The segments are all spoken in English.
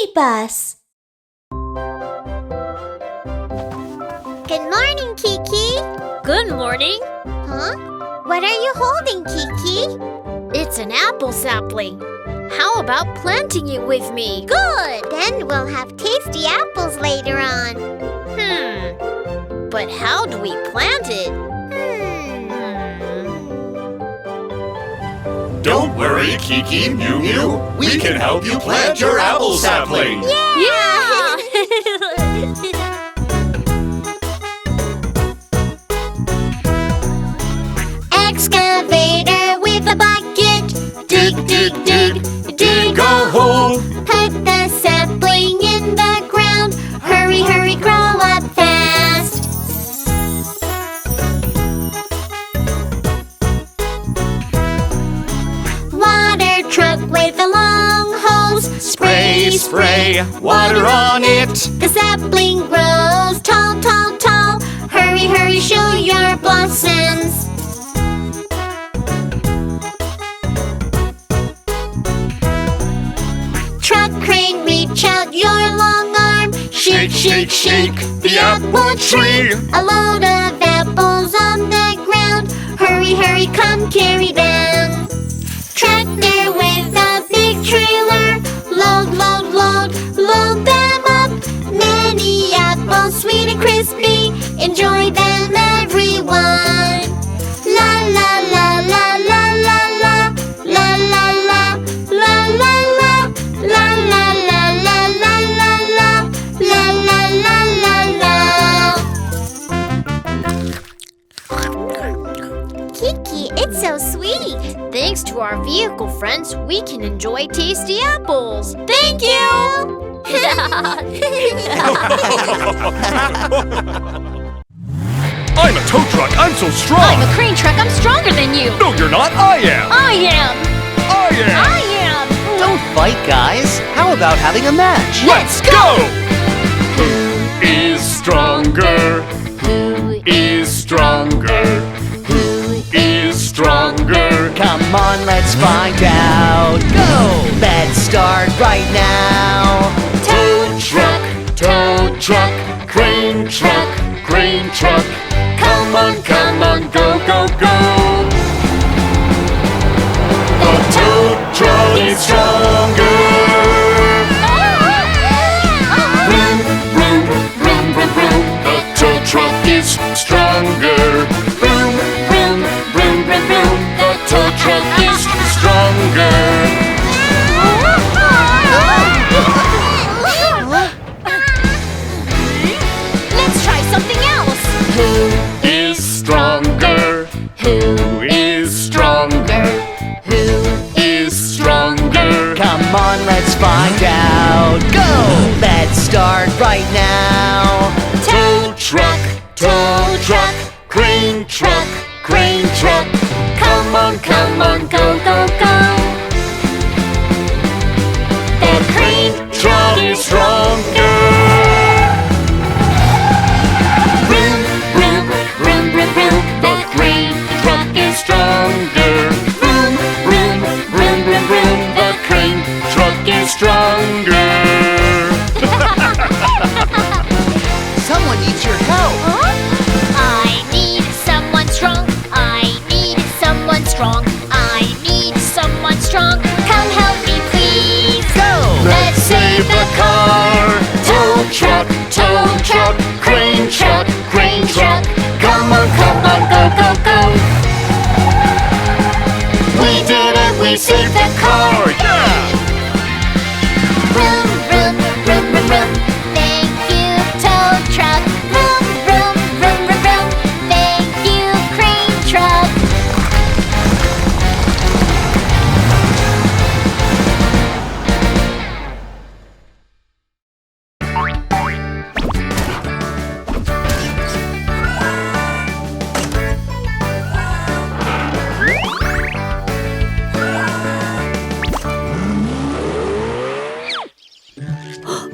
BabyBus. Good morning, Kiki. Good morning. Huh? What are you holding, Kiki? It's an apple sapling. How about planting it with me? Good! Then we'll have tasty apples later on. But how do we plant it? Don't worry, Kiki, Mew Mew. We can help you plant your apple sapling. Yeah! Excavator with a bucket. Dig, dig, dig, dig a hole. Put the sapling in the ground. Hurry, hurry, grow up fast. Water truck with the long hose. Spray, spray, water on it. The sapling grows tall, tall, tall. Hurry, hurry, show your blossoms. Truck crane, reach out your long arm. Shake, shake, shake the apple tree. A load of apples on the ground. Hurry, hurry, come carry them. Tractor with a big trailer. Load, load, load, load them up. Many apples, sweet and crispy. Enjoy them, everyone. La la la la la la la. La la la la la la. La la la la la la la. La la la la la. Kiki, it's so sweet. Thanks to our vehicle friends, we can enjoy tasty apples. Thank you. I'm a tow truck. I'm so strong. I'm a crane truck. I'm stronger than you. No, you're not. I am. I am. I am. I am. Don't fight, guys. How about having a match? Let's go! Who is stronger? Who is stronger? Who is stronger? Come on, let's find out. Go! Let's start right now. Tow truck, crane truck, crane truck. Come on, go, go, go. The tow truck is stronger. Vroom, vroom, vroom, vroom, vroom. The tow truck is stronger. Vroom, vroom, vroom, vroom, vroom. The tow truck is stronger. Let's try something else. Who is stronger? Who is stronger? Who is stronger? Come on, let's find out. Go! Let's start right now. Tow truck, crane truck, crane truck. Come on, go, go, go. The crane truck is stronger. Vroom, vroom, vroom, vroom, vroom. The crane truck is stronger. Vroom, vroom, vroom, vroom, vroom. The crane truck is stronger. Someone needs your help. I need someone strong. I need someone strong. I need someone strong. Come help me, please. Go! Let's save the car. Tow truck, crane truck, crane truck. Come on, go, go, go. We did it, we saved the car, yeah! Vroom, vroom, vroom, vroom, vroom. Thank you, tow truck. Vroom, vroom, vroom, vroom, vroom. Thank you, crane truck.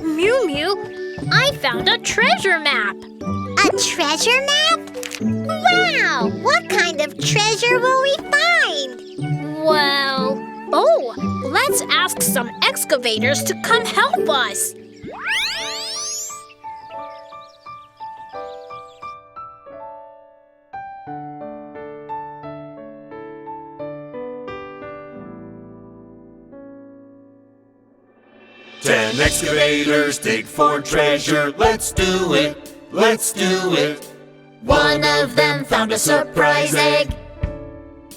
Mew Mew, I found a treasure map. A treasure map? Wow! What kind of treasure will we find? Well, oh, Let's ask some excavators to come help us. Ten excavators dig for treasure. Let's do it, let's do it. One of them found a surprise egg.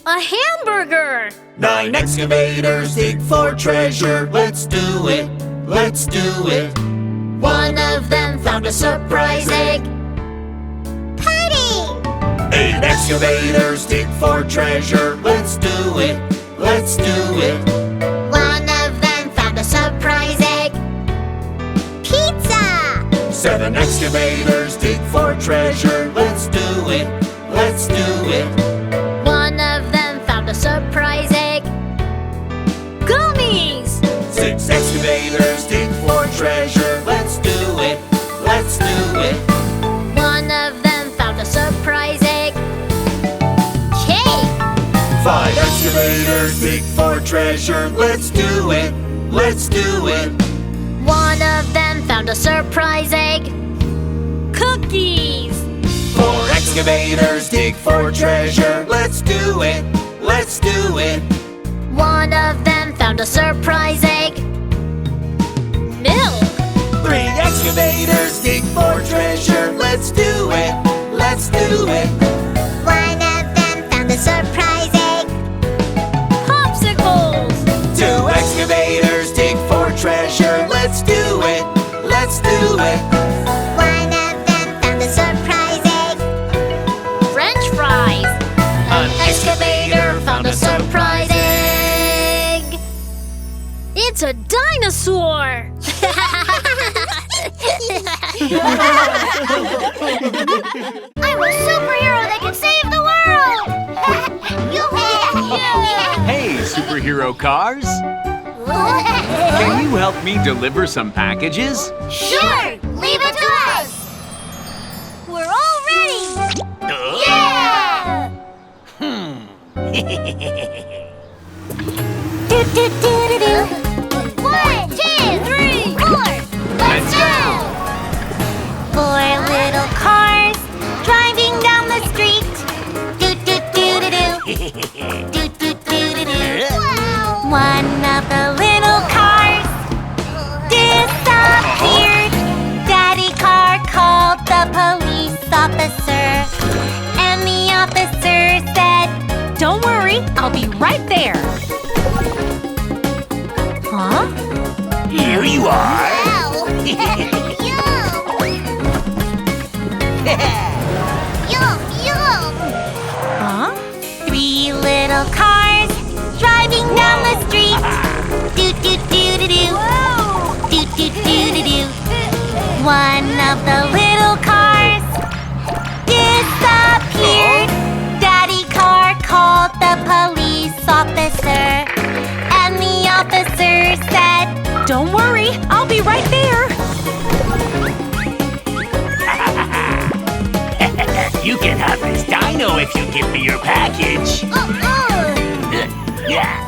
A hamburger! 9 excavators dig for treasure. Let's do it, let's do it. One of them found a surprise egg. Party! 8 excavators dig for treasure. Let's do it, let's do it. One of them found a surprise egg. Pizza! 7 excavators dig for treasure. Let's do it, let's do it. One of them found a surprise egg. Gummies! 6 excavators dig for treasure. Let's do it, let's do it. One of them found a surprise egg. Cake! 5 excavators dig for treasure. Let's do it, let's do it. One of them found a surprise egg. Cookies! 4 excavators dig for treasure. Let's do it, let's do it. One of them found a surprise egg. Milk! 3 excavators dig for treasure. Let's do it, let's do it. One of them found a surprise egg. Popsicles! 2 excavators dig for treasure. Let's do it, let's do it. One of them found a surprise egg. French fries! An excavator found a surprise egg! It's a dinosaur! I'm a superhero that can save the world! Hey, superhero cars! Can you help me deliver some packages? Sure! Leave it to us! We're all ready! Yeah! One, two, three, 4! Let's go! 4 little cars driving down the street. Do do do do do. Do do do do do. One of the little cars disappeared. Daddy car called the police officer, and the officer said, Don't worry, I'll be right there. Huh? Here you are. Yum, yum. Huh? 3 little cars driving down the street. Do do do do do. Do do do do do. One of the little cars disappeared. Daddy car called the police officer, and the officer said, Don't worry, I'll be right there. You can have this dino if you give me your package. Yeah.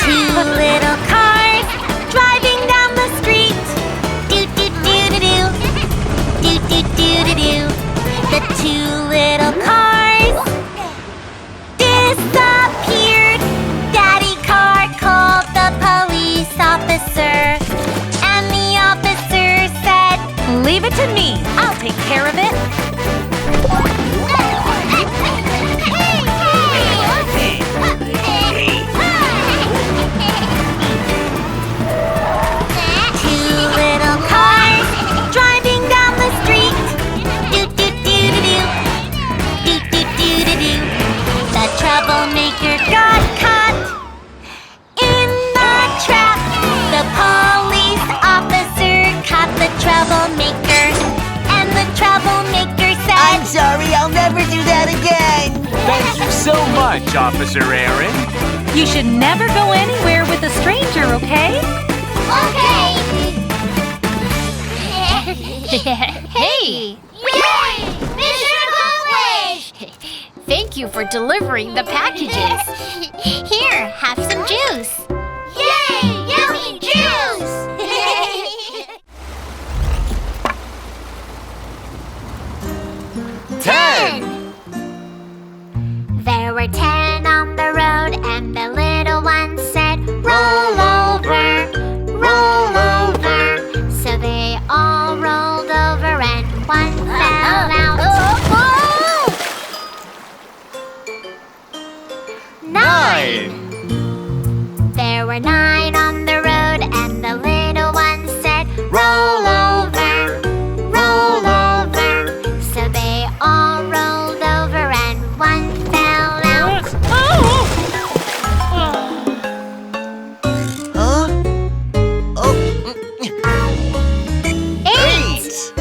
Two little cars driving down the street. Do do do do do. Do do do do do. The 2 little cars disappeared. Daddy car called the police officer, and the officer said, Leave it to me. I'll take care of it. Two little cars driving down the street. Do do do do do. Do do do do do. The troublemaker got caught in the trap. The police officer caught the troublemaker, and the troublemaker said, I'm sorry, I'll never do that again. Thank you so much, Officer Aaron. You should never go anywhere with a stranger, okay? Okay! Hey! Yay! Mission accomplished! Thank you for delivering the packages. Here, have some juice. Yay! Yummy juice! 10. There were 10 on the road, and the little one said, roll over, roll over. So they all rolled over, and one fell out. 9. There were 9 on the road, and the little one said, roll over, roll over. So they all rolled over, and one fell out. Huh? Oh, 8.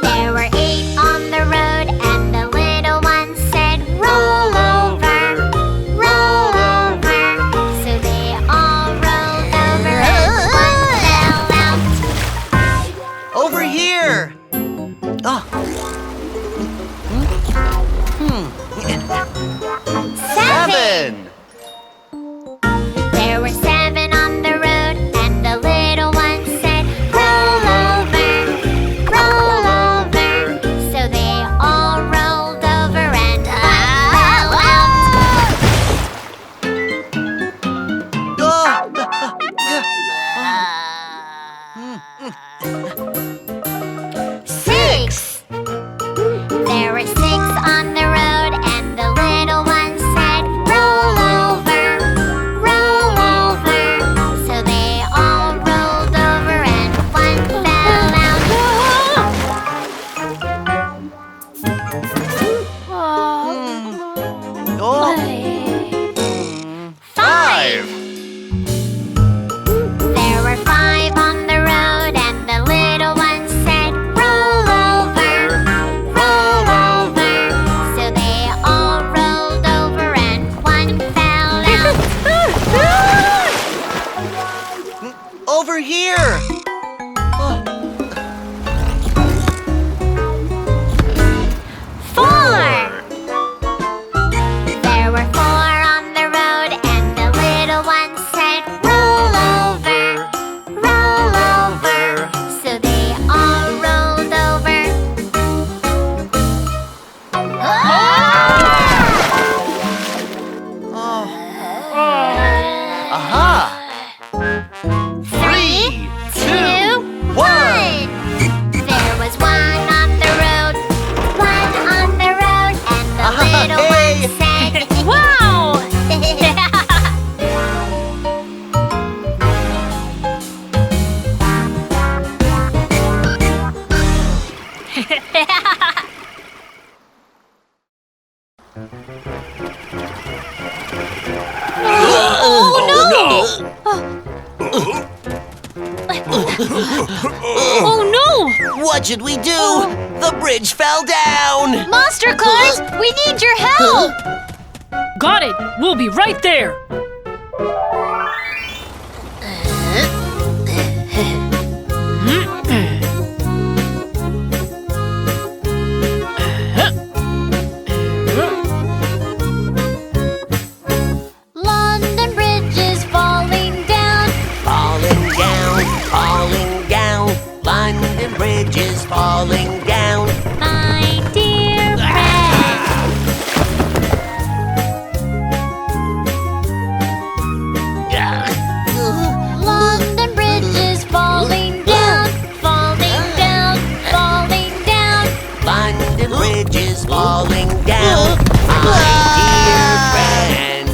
There were 8 on the road, and the little one said, roll over, roll over. So they all rolled over, and one fell out. over here. Oh. 7. There were 7 on the road, and the little one said, roll over, roll over. So they all rolled over, and one fell out. Oh. 6. There were 6 on the road, and the little one said, roll over, roll over. So they all rolled over, and one fell out. Oh. 5. There were 5 on the road, and the little one said, roll over, roll over. So they all rolled over, and one fell out. Over here. Oh. 4. There were 4 on the road, and the little one said, roll over, roll over. So they all rolled over. Aha. 3, 2, 1. There was 1 on the road, 1 on the road, and the little Hey. one said, Wow! Oh no! What should we do? The bridge fell down. Monster cars, we need your help! Got it! We'll be right there! London Bridge is falling down. Falling down, falling down. London Bridge is falling down. My dear friend. London Bridge is falling down, falling down, falling down. London Bridge is falling down. My dear friend.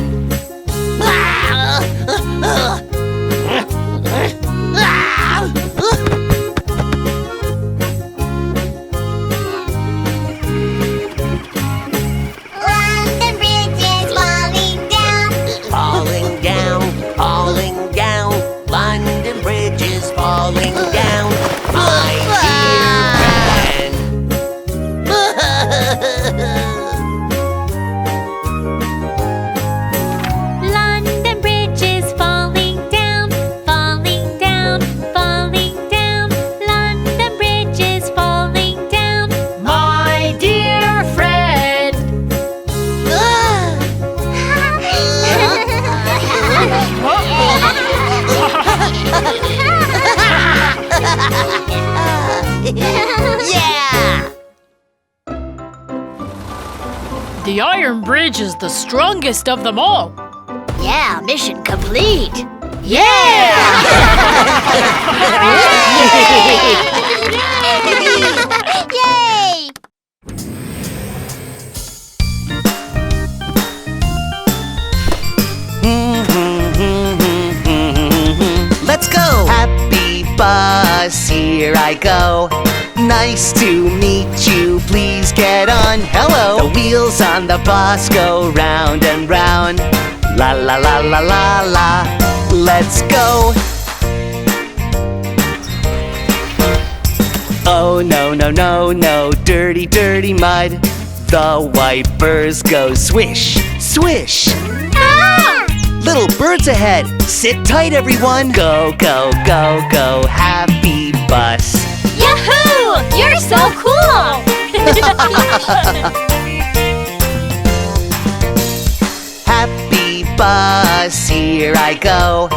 London Bridge is falling down. Falling down, falling down. London Bridge is falling down. My dear friend. Yeah! The iron bridge is the strongest of them all. Yeah, mission complete. Yeah! Yay! Let's go! Happy bus, here I go. Nice to meet you, please get on. Hello! The wheels on the bus go round and round. La la la la la la. Let's go! Oh no no no no, dirty dirty mud. The wipers go swish swish. Little birds ahead, sit tight everyone. Go go go go, happy bus. Yahoo! You're so cool! Happy bus, here I go.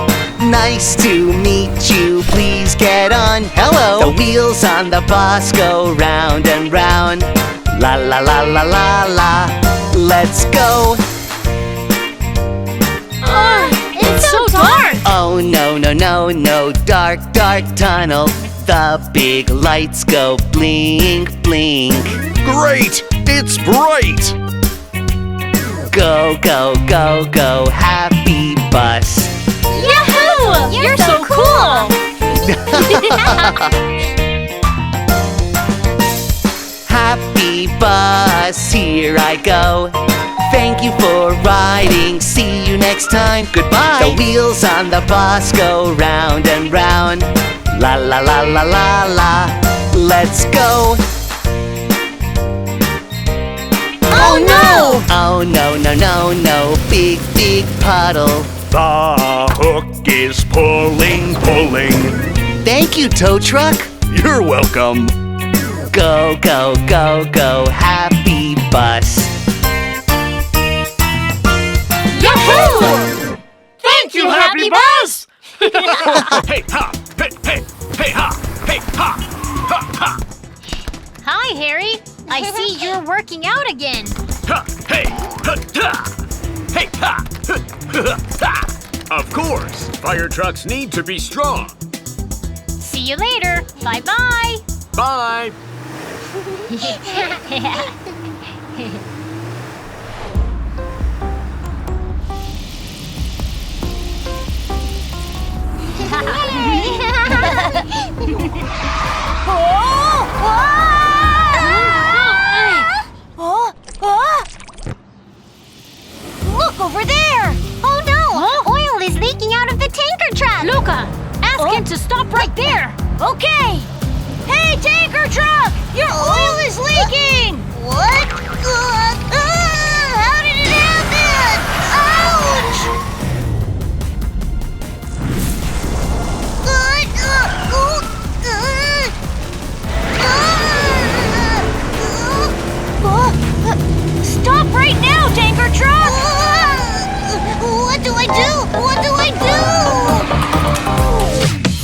Nice to meet you, please get on. Hello! The wheels on the bus go round and round. La la la la la la. Let's go! It's so dark! Oh no no no no, dark dark tunnel. The big lights go blink blink. Great! It's bright! Go go go go, happy bus. Yahoo! You're so cool! Happy bus, here I go. Thank you for riding, see you next time, goodbye. The wheels on the bus go round and round. La la la la la la. Let's go. Oh no! Oh no no no no, big big puddle. The hook is pulling. Thank you, tow truck. You're welcome. Go go go go, happy bus. Yahoo! Thank you, Happy Bus! Hey ha! Hey hey! Hey ha! Hey ha! Ha ha! Hi, Harry. I see you're working out again. Ha! Hey! Ha! Ha! Hey ha! Ha! Ha! Ha! Of course, fire trucks need to be strong. See you later. Bye-bye. Bye. Look over there! Oh no! Oil is leaking out of the tanker truck! Luca, ask him to stop right there. Okay! Hey, tanker truck! Your oil is leaking! What? How did it happen? Ouch! Stop right now, tanker truck! What do I do? What do I do?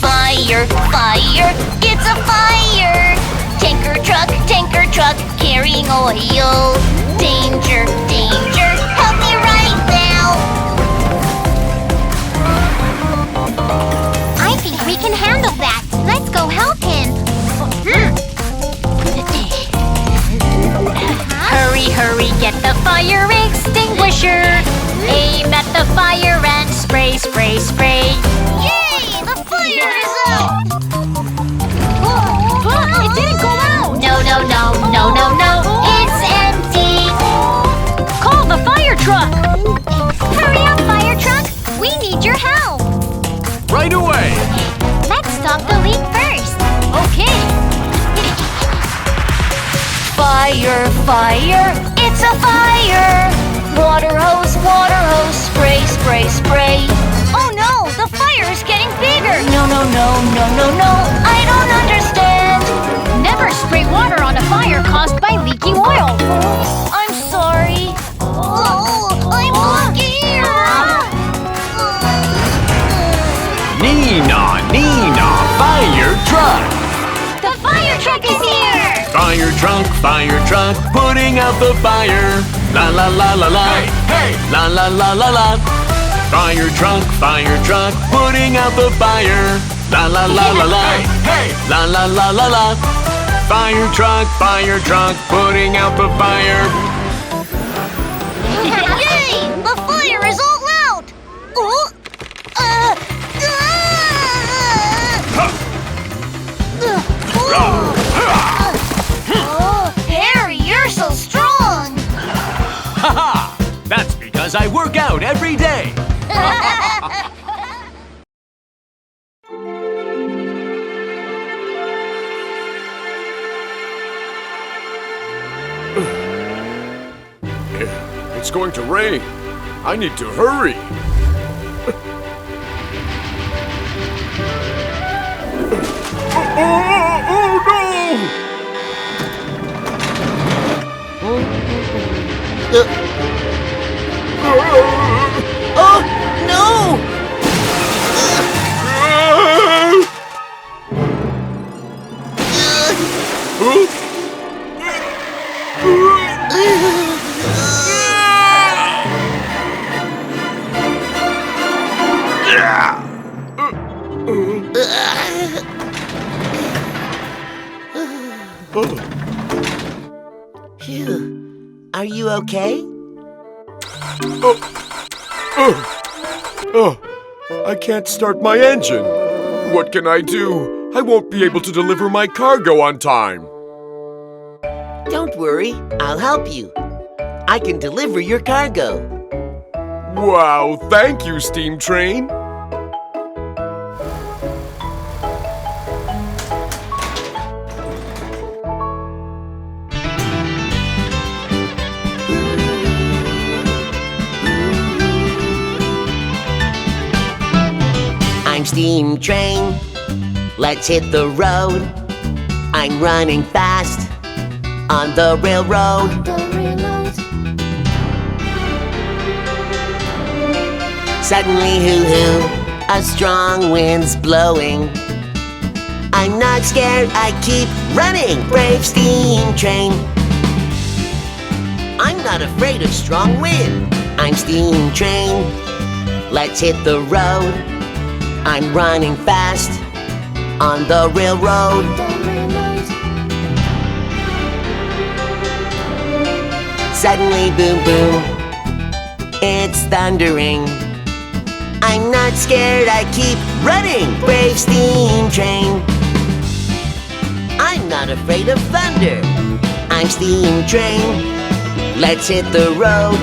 Fire, fire, it's a fire! Tanker truck, carrying oil. Danger, danger, help me right now! I think we can handle that. Let's go help him. Hurry, hurry, get the fire extinguisher. Aim at the fire and spray, spray, spray. Yay! The fire is out! It didn't go out. No, no, no, no, no, no. It's empty. Call the fire truck. Hurry up, fire truck. We need your help. Right away. Let's stop the leak first. Okay. Fire, fire, it's a fire! Water hose, spray, spray, spray. Oh no, the fire is getting bigger! No, no, no, no, no, no, I don't understand! Never spray water on a fire caused by leaking oil. I'm sorry. Oh, I'm scared! Nina, Nina, fire truck! The fire truck is here! Fire truck, putting out the fire. La la la la la. Hey, hey. La la la la la. Fire truck, putting out the fire. La la la la la. Hey, hey. La la la la la. Fire truck, putting out the fire. Yay! The fire is all out! Oh! Harry, you're so strong! Haha! That's because I work out every day. It's going to rain. I need to hurry. Oh no! Phew. Are you okay? I can't start my engine. What can I do? I won't be able to deliver my cargo on time. Don't worry, I'll help you. I can deliver your cargo. Wow, thank you, Steam Train. I'm Steam Train, let's hit the road. I'm running fast on the railroad. Suddenly, hoo-hoo, a strong wind's blowing. I'm not scared, I keep running, brave Steam Train. I'm not afraid of strong wind. I'm Steam Train, let's hit the road. I'm running fast on the railroad. Suddenly, boom, boom, it's thundering. I'm not scared, I keep running, brave Steam Train. I'm not afraid of thunder. I'm Steam Train, let's hit the road.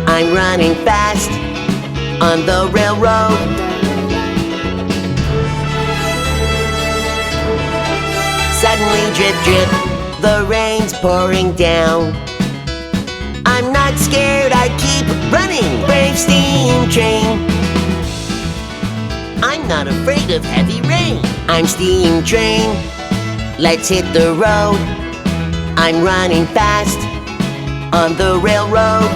I'm running fast on the railroad. Suddenly, drip, drip, the rain's pouring down. I'm not scared, I keep running, brave Steam Train. I'm not afraid of heavy rain. I'm Steam Train, let's hit the road. I'm running fast on the railroad.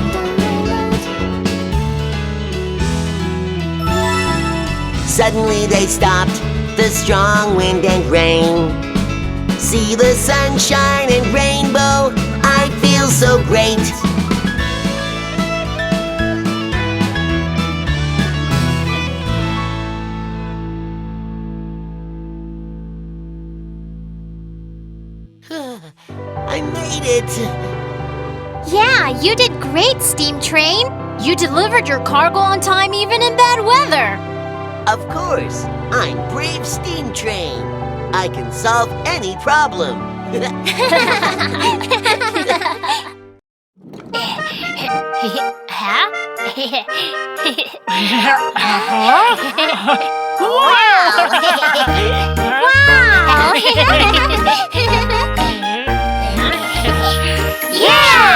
Suddenly they stopped, the strong wind and rain. See the sunshine and rainbow, I feel so great. I made it! Yeah, you did great, Steam Train. You delivered your cargo on time even in bad weather. Of course, I'm brave Steam Train. I can solve any problem. Yeah!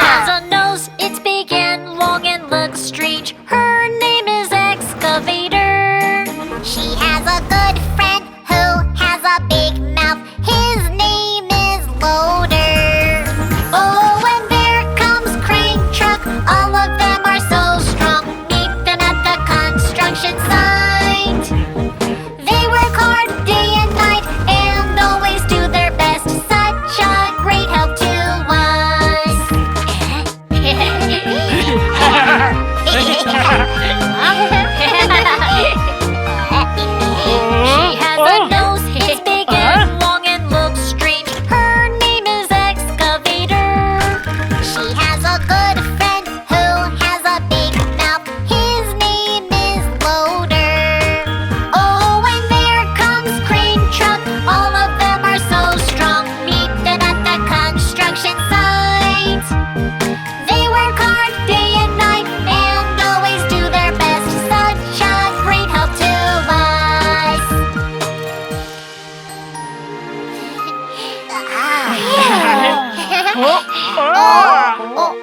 Has a nose, it's big and long and looks strange. Her name is Excavator. She has a good friend who has a big mouth. His name is Loader. Oh, and there comes Crane Truck. All of them are so strong. Meet them at the construction site. Oh.